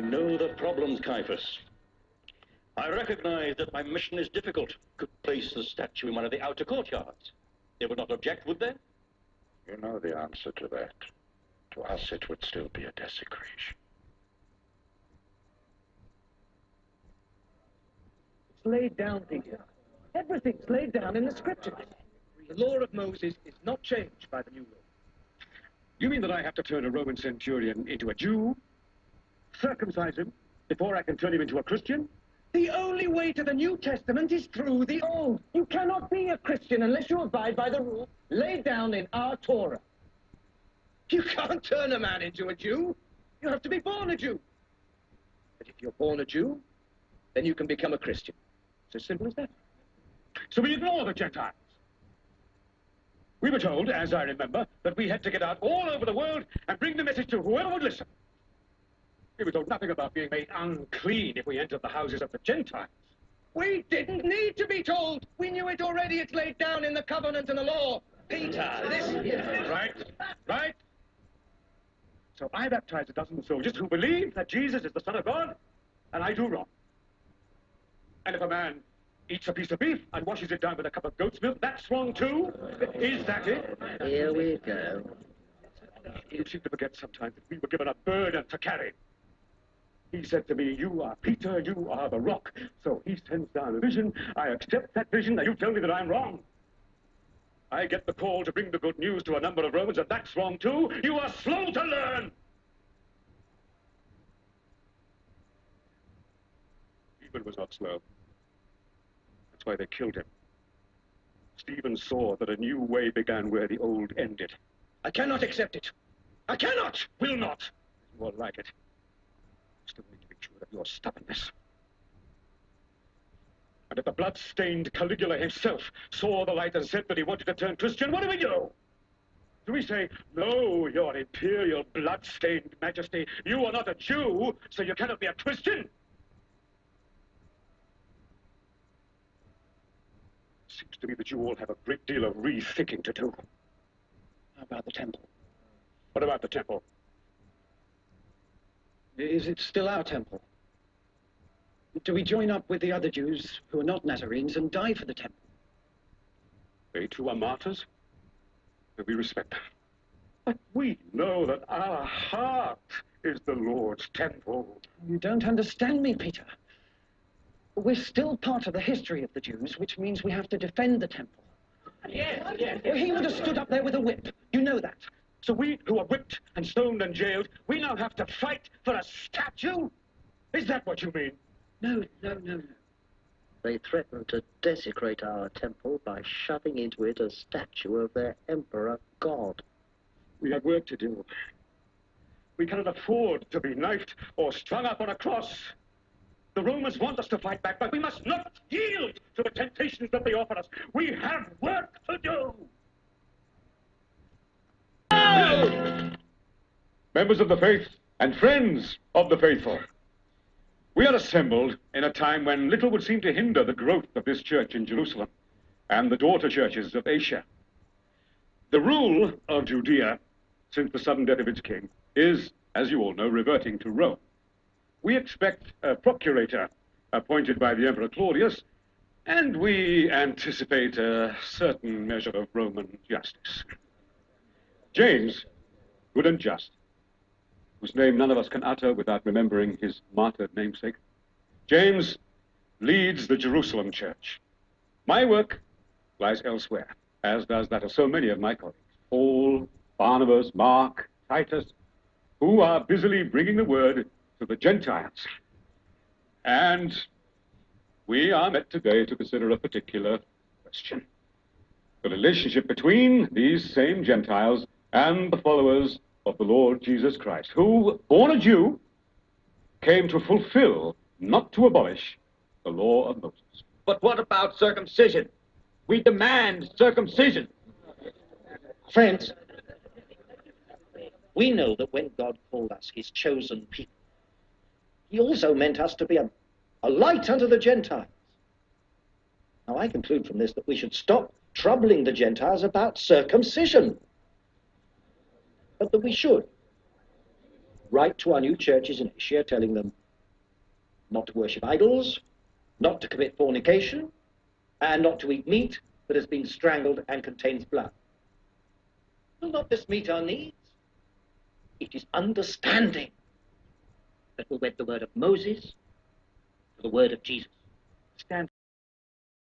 I know the problems, Caiaphas. I recognize that my mission is difficult. Could place the statue in one of the outer courtyards. They would not object, would they? You know the answer to that. To us, it would still be a desecration. It's laid down, Peter. Everything's laid down in the scriptures. The law of Moses is not changed by the new law. You mean that I have to turn a Roman centurion into a Jew? Circumcise him before I can turn him into a Christian? The only way to the New Testament is through the Old. You cannot be a Christian unless you abide by the rule laid down in our Torah. You can't turn a man into a Jew. You have to be born a Jew. But if you're born a Jew, then you can become a Christian. It's as simple as that. So we ignore the Gentiles. We were told, as I remember, that we had to get out all over the world and bring the message to whoever would listen. We were told nothing about being made unclean if we entered the houses of the Gentiles. We didn't need to be told. We knew it already. It's laid down in the covenant and the law. Peter, this... Right. So I baptize a dozen soldiers who believe that Jesus is the Son of God, and I do wrong. And if a man eats a piece of beef and washes it down with a cup of goat's milk, that's wrong too? Is that it? Here we go. You seem to forget sometimes that we were given a burden to carry. He said to me, you are Peter, you are the rock. So he sends down a vision, I accept that vision, and you tell me that I'm wrong. I get the call to bring the good news to a number of Romans, and that's wrong too. You are slow to learn. Stephen was not slow. That's why they killed him. Stephen saw that a new way began where the old ended. I cannot accept it. I cannot. Will not. You are like it. Still need to be sure of your stubbornness. And if the blood-stained Caligula himself saw the light and said that he wanted to turn Christian, what do we do? Do we say, no, your imperial blood-stained majesty, you are not a Jew, so you cannot be a Christian? Seems to me that you all have a great deal of rethinking to do. How about the temple? What about the temple? Is it still our temple? Do we join up with the other Jews who are not Nazarenes and die for the temple? They too are martyrs, and we respect them. But we know that our heart is the Lord's temple. You don't understand me, Peter. We're still part of the history of the Jews, which means we have to defend the temple. Yes. Well, he would have stood up there with a whip. You know that. So we, who are whipped and stoned and jailed, we now have to fight for a statue? Is that what you mean? No. They threatened to desecrate our temple by shoving into it a statue of their emperor god. We have work to do. We cannot afford to be knifed or strung up on a cross. The Romans want us to fight back, but we must not yield to the temptations that they offer us. We have work to do. Members of the faith and friends of the faithful, we are assembled in a time when little would seem to hinder the growth of this church in Jerusalem and the daughter churches of Asia. The rule of Judea, since the sudden death of its king, is, as you all know, reverting to Rome. We expect a procurator appointed by the Emperor Claudius, and we anticipate a certain measure of Roman justice. James, good and just, whose name none of us can utter without remembering his martyred namesake, James leads the Jerusalem church. My work lies elsewhere, as does that of so many of my colleagues, Paul, Barnabas, Mark, Titus, who are busily bringing the word to the Gentiles. And we are met today to consider a particular question: the relationship between these same Gentiles and the followers of the Lord Jesus Christ, who, born a Jew, came to fulfill, not to abolish, the law of Moses. But what about circumcision? We demand circumcision. Friends, we know that when God called us his chosen people, he also meant us to be a light unto the Gentiles. Now, I conclude from this that we should stop troubling the Gentiles about circumcision, but that we should write to our new churches in Asia telling them not to worship idols, not to commit fornication, and not to eat meat that has been strangled and contains blood. Will not this meet our needs? It is understanding that will wed the word of Moses to the word of Jesus. Stand